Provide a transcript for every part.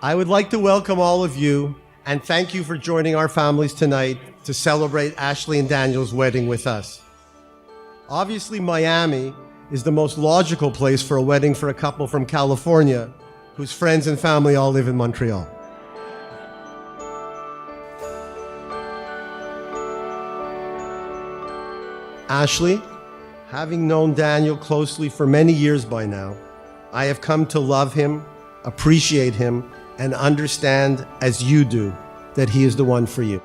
I would like to welcome all of you and thank you for joining our families tonight to celebrate Ashley and Daniel's wedding with us. Obviously, Miami is the most logical place for a wedding for a couple from California whose friends and family all live in Montreal. Ashley, having known Daniel closely for many years by now, I have come to love him, appreciate him, and understand, as you do, that he is the one for you.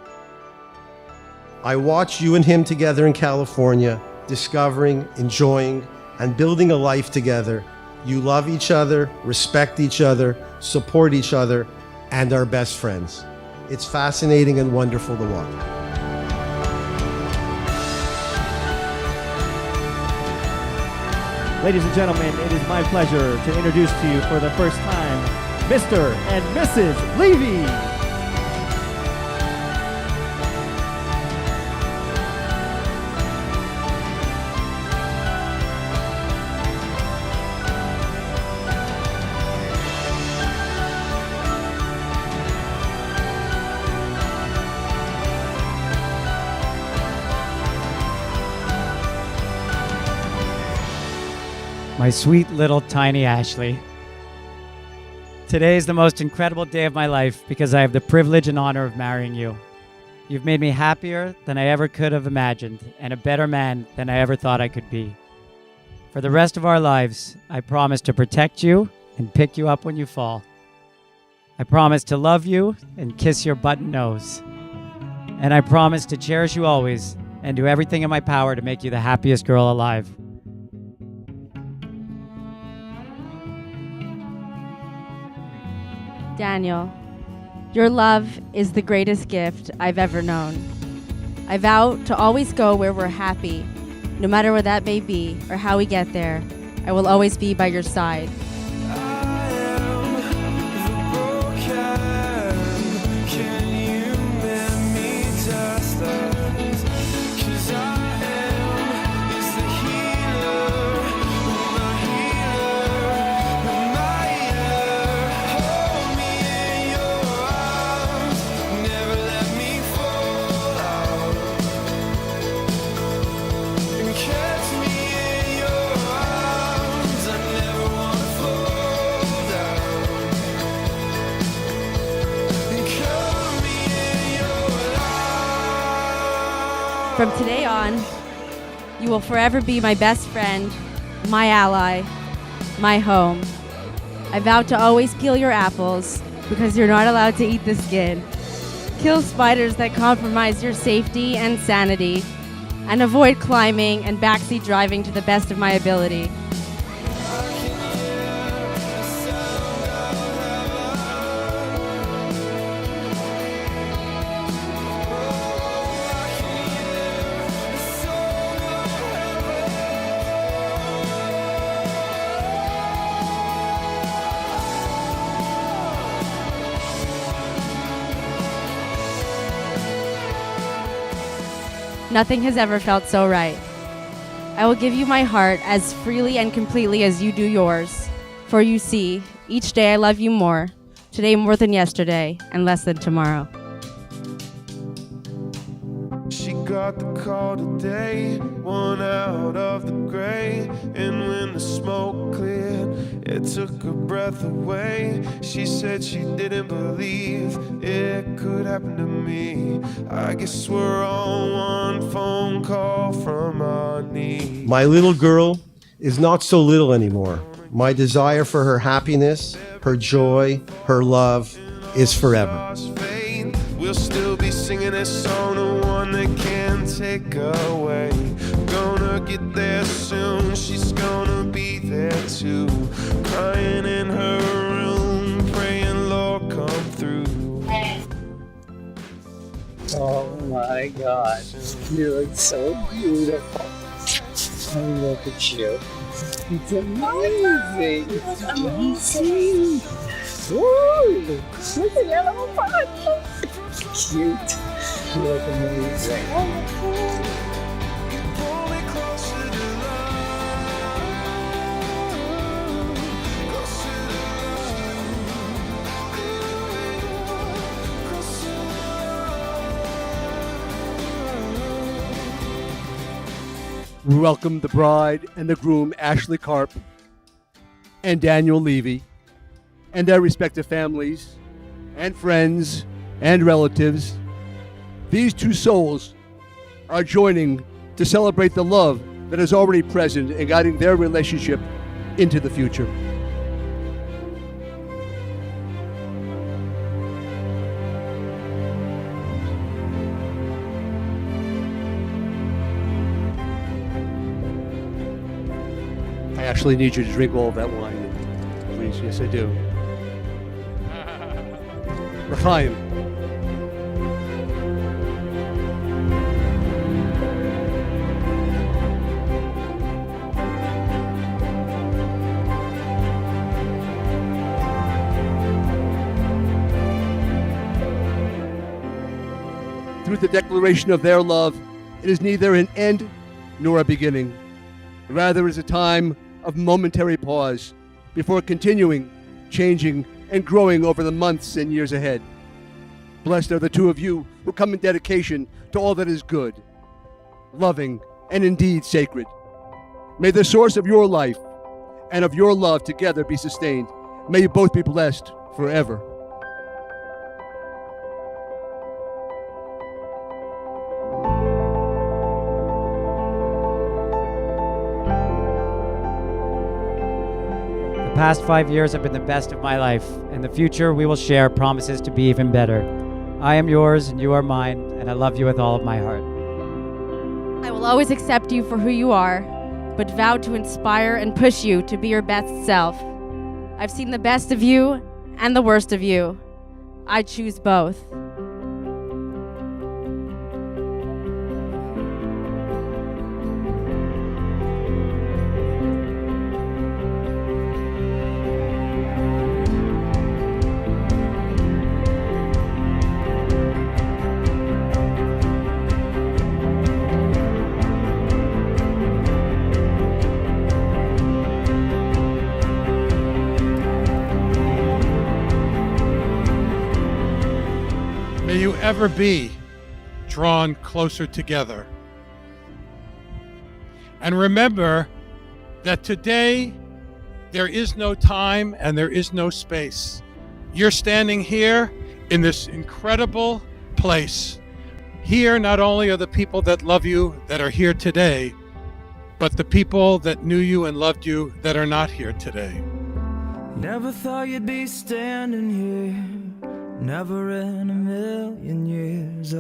I watched you and him together in California, discovering, enjoying, and building a life together. You love each other, respect each other, support each other, and are best friends. It's fascinating and wonderful to watch. Ladies and gentlemen, it is my pleasure to introduce to you for the first time, Mr. and Mrs. Levy. My sweet little tiny Ashley. Today is the most incredible day of my life because I have the privilege and honor of marrying you. You've made me happier than I ever could have imagined and a better man than I ever thought I could be. For the rest of our lives, I promise to protect you and pick you up when you fall. I promise to love you and kiss your button nose. And I promise to cherish you always and do everything in my power to make you the happiest girl alive. Daniel, your love is the greatest gift I've ever known. I vow to always go where we're happy, no matter where that may be or how we get there. I will always be by your side. From today on, you will forever be my best friend, my ally, my home. I vow to always peel your apples because you're not allowed to eat the skin. Kill spiders that compromise your safety and sanity, and avoid climbing and backseat driving to the best of my ability. Nothing has ever felt so right. I will give you my heart as freely and completely as you do yours. For you see, each day I love you more, today more than yesterday, and less than tomorrow. She got the call today, one out of the gray, and when the smoke cleared, it took her breath away. She said she didn't believe it could happen to me. I guess we're on one phone call from our knees. My little girl is not so little anymore. My desire for her happiness, her joy, her love is forever. We'll still be singing this song, the one that can't take away. Gonna get there soon, she's gonna be there too. Crying in her room, praying Lord come through. Oh my God, you look so beautiful. Oh, look at you. It's amazing. It's amazing. Woo! Look at your little body. Cute. You look amazing. we welcome the bride and the groom, Ashley Karp and Daniel Levy, and their respective families and friends and relatives. These two souls are joining to celebrate the love that is already present and guiding their relationship into the future. I actually need you to drink all of that wine. Please, yes, I do. L'chaim. Through the declaration of their love, it is neither an end nor a beginning. Rather, it is a time of momentary pause before continuing, changing, and growing over the months and years ahead. Blessed are the two of you who come in dedication to all that is good, loving, and indeed sacred. May the source of your life and of your love together be sustained. May you both be blessed forever. The past 5 years have been the best of my life, and the future we will share promises to be even better. I am yours and you are mine, and I love you with all of my heart. I will always accept you for who you are, but vow to inspire and push you to be your best self. I've seen the best of you and the worst of you. I choose both. May you ever be drawn closer together. And remember that today there is no time and there is no space. You're standing here in this incredible place. Here not only are the people that love you that are here today, but the people that knew you and loved you that are not here today. Never thought you'd be standing here. Never in a million years. Try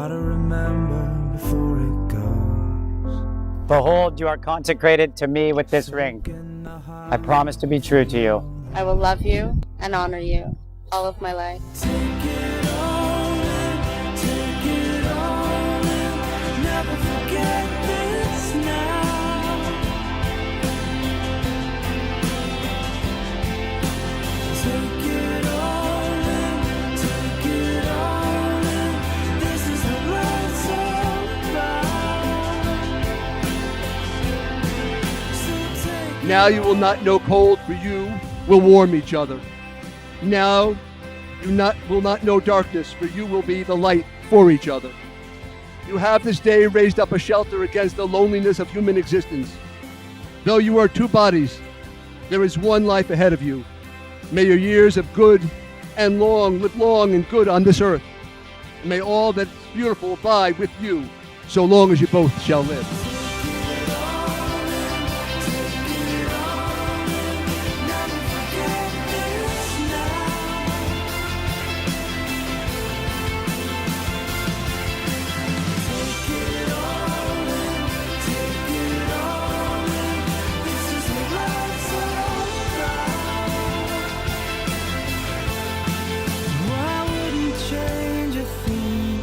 to remember before it goes. Behold, you are consecrated to me with this ring. I promise to be true to you. I will love you and honor you all of my life. Take it all in, take it all in. Never forget this now. Take it all in, take it all in. This is what life's all about. So take Now you will not know cold, for you will warm each other. Now you will not know darkness, for you will be the light for each other. You have this day raised up a shelter against the loneliness of human existence. Though you are two bodies, there is one life ahead of you. May your years of good and long live long and good on this earth. And may all that's beautiful abide with you so long as you both shall live. Why wouldn't change a thing?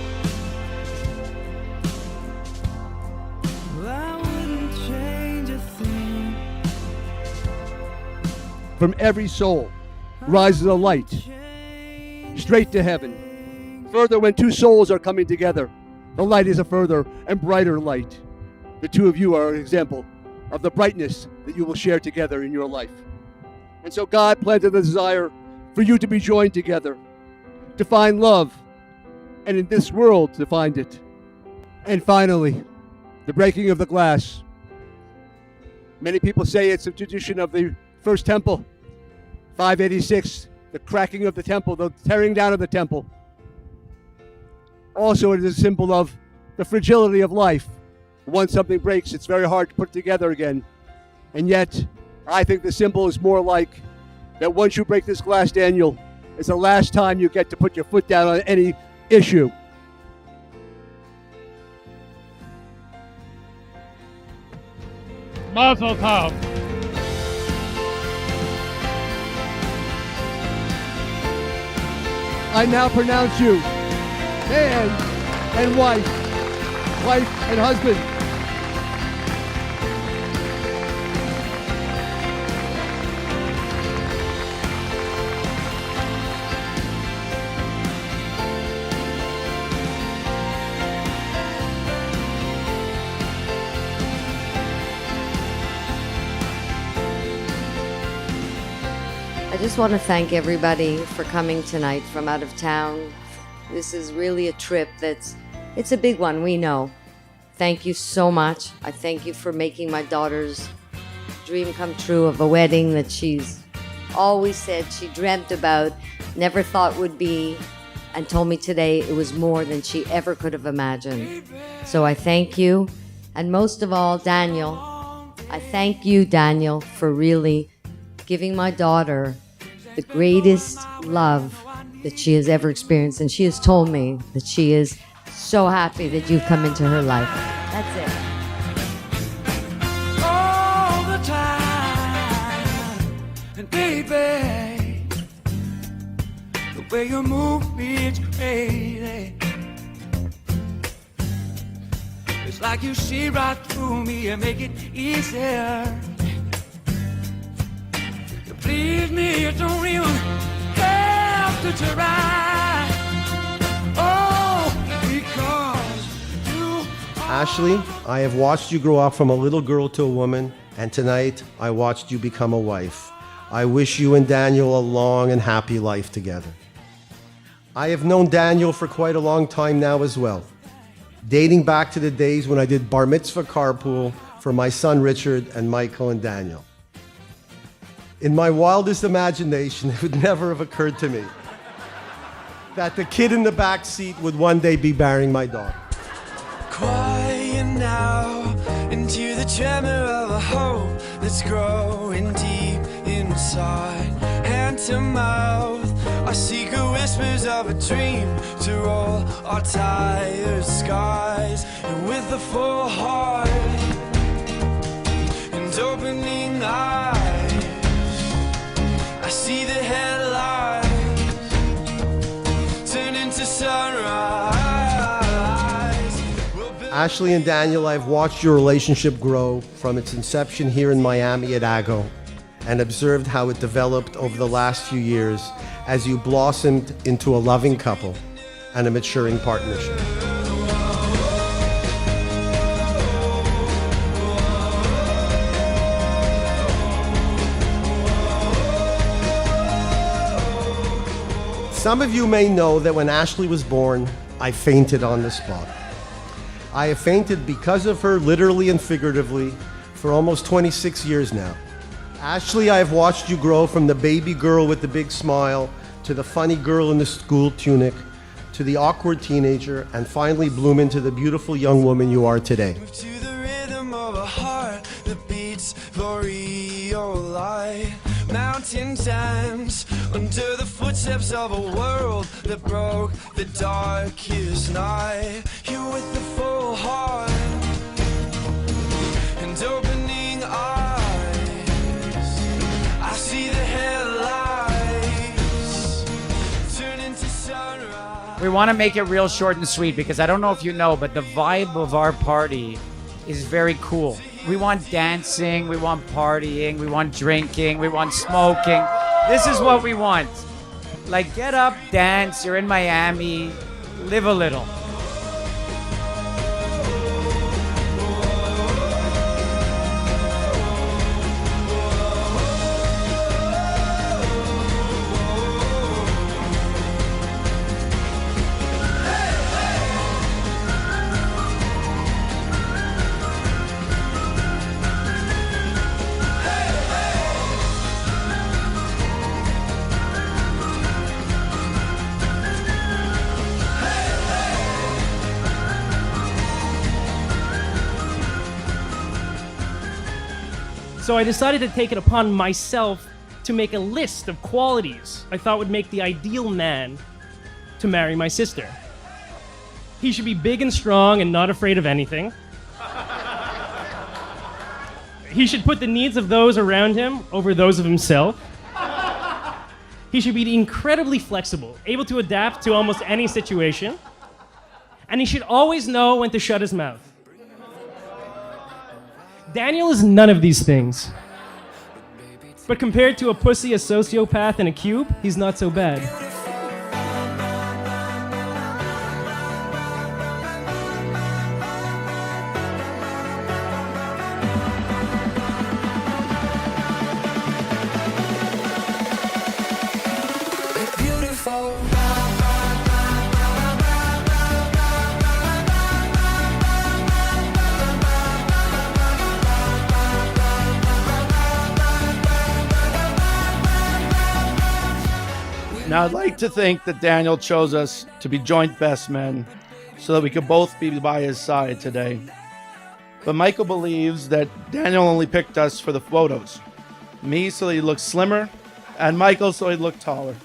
Why wouldn't change a thing? From every soul rises a light straight to heaven. Further, when two souls are coming together, the light is a further and brighter light. The two of you are an example of the brightness that you will share together in your life. And so God planted the desire for you to be joined together, to find love and in this world to find it. And finally, the breaking of the glass. Many people say it's a tradition of the first temple, 586, the cracking of the temple, the tearing down of the temple. Also, it is a symbol of the fragility of life. Once something breaks, it's very hard to put it together again. And yet, I think the symbol is more like that once you break this glass, Daniel, it's the last time you get to put your foot down on any issue. Mazel tov. I now pronounce you man and wife and husband. I just want to thank everybody for coming tonight from out of town. This is really a trip it's a big one, we know. Thank you so much. I thank you for making my daughter's dream come true of a wedding that she's always said she dreamt about, never thought would be, and told me today it was more than she ever could have imagined. So I thank you. And most of all, Daniel, I thank you, Daniel, for really giving my daughter the greatest love that she has ever experienced. And she has told me that she is so happy that you've come into her life. That's it. All the time, and baby, the way you move me, it's crazy. It's like you see right through me and make it easier. To please me, you don't even have to try. Oh, because you are. Ashley, I have watched you grow up from a little girl to a woman, and tonight I watched you become a wife. I wish you and Daniel a long and happy life together. I have known Daniel for quite a long time now as well, dating back to the days when I did bar mitzvah carpool for my son Richard and Michael and Daniel. In my wildest imagination, it would never have occurred to me that the kid in the back seat would one day be marrying my daughter. Quiet now into the tremor of a hope that's growing deep inside. Hand to mouth, our secret whispers of a dream to roll our tired skies. And with a full heart and opening eyes, I see the headlights turn into sunrise. Ashley and Daniel, I've watched your relationship grow from its inception here in Miami at Ago and observed how it developed over the last few years as you blossomed into a loving couple and a maturing partnership. Some of you may know that when Ashley was born, I fainted on the spot. I have fainted because of her, literally and figuratively, for almost 26 years now. Ashley, I have watched you grow from the baby girl with the big smile to the funny girl in the school tunic to the awkward teenager and finally bloom into the beautiful young woman you are today. To the rhythm of a heart that beats for your light. Mountain dance under the footsteps of a world that broke the darkest night. You with the full heart and opening eyes, I see the headlights turn into sunrise. We want to make it real short and sweet because I don't know if you know, but the vibe of our party is very cool. We want dancing, we want partying, we want drinking, we want smoking. This is what we want. Like, get up, dance, you're in Miami, live a little. So I decided to take it upon myself to make a list of qualities I thought would make the ideal man to marry my sister. He should be big and strong and not afraid of anything. He should put the needs of those around him over those of himself. He should be incredibly flexible, able to adapt to almost any situation. And he should always know when to shut his mouth. Daniel is none of these things. But compared to a pussy, a sociopath, and a cube, he's not so bad. Now, I'd like to think that Daniel chose us to be joint best men so that we could both be by his side today. But Michael believes that Daniel only picked us for the photos. Me so that he looked slimmer, and Michael so he looked taller.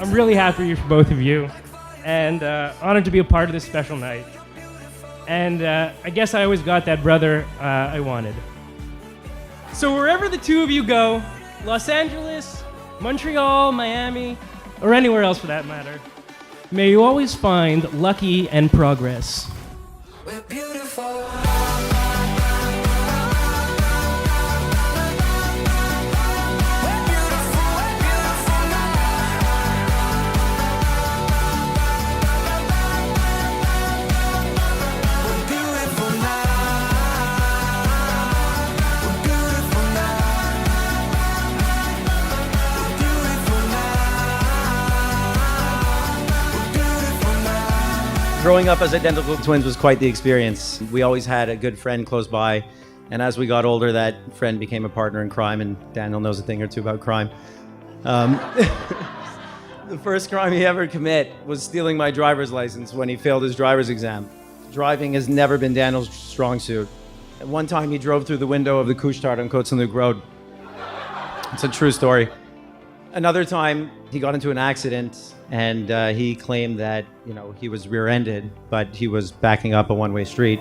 I'm really happy for both of you, and honored to be a part of this special night. And I guess I always got that brother I wanted. So wherever the two of you go, Los Angeles, Montreal, Miami, or anywhere else for that matter, may you always find lucky and progress. We're beautiful. Growing up as identical twins was quite the experience. We always had a good friend close by, and as we got older, that friend became a partner in crime, and Daniel knows a thing or two about crime. The first crime he ever commit was stealing my driver's license when he failed his driver's exam. Driving has never been Daniel's strong suit. At one time, he drove through the window of the Couche-Tard on Côte-Saint-Luc Road. It's a true story. Another time, he got into an accident, and he claimed that, he was rear-ended, but he was backing up a one-way street.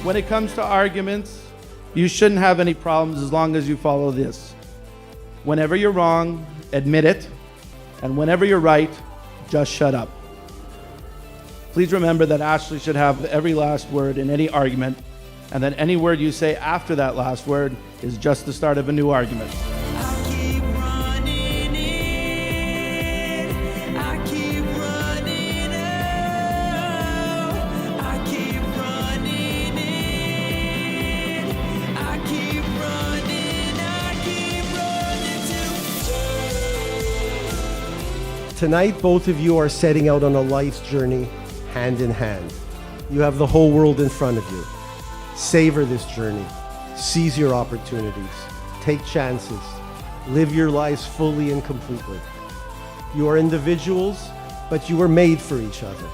When it comes to arguments, you shouldn't have any problems as long as you follow this. Whenever you're wrong, admit it. And whenever you're right, just shut up. Please remember that Ashley should have every last word in any argument, and that any word you say after that last word is just the start of a new argument. Tonight, both of you are setting out on a life's journey hand in hand. You have the whole world in front of you. Savor this journey. Seize your opportunities. Take chances. Live your lives fully and completely. You are individuals, but you were made for each other.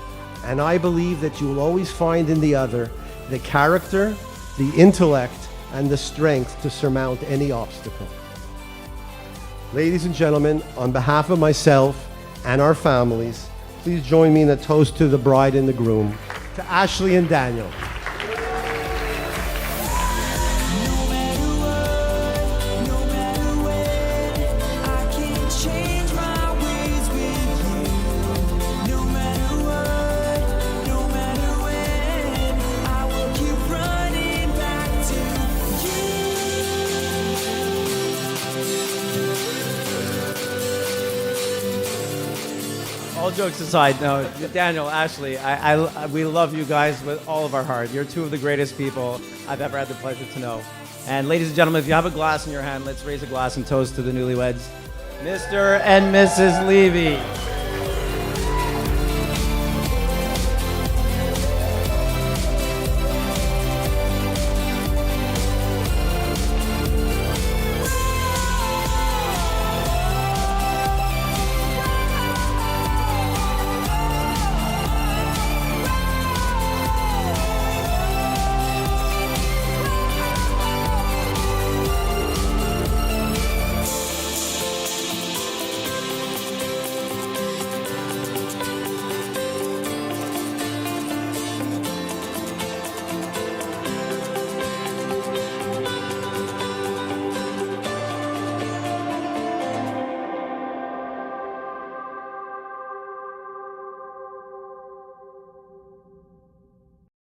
And I believe that you will always find in the other the character, the intellect, and the strength to surmount any obstacle. Ladies and gentlemen, on behalf of myself and our families, please join me in a toast to the bride and the groom, to Ashley and Daniel. All jokes aside, no, Daniel, Ashley, we love you guys with all of our heart. You're two of the greatest people I've ever had the pleasure to know. And ladies and gentlemen, if you have a glass in your hand, let's raise a glass and toast to the newlyweds, Mr. and Mrs. Levy.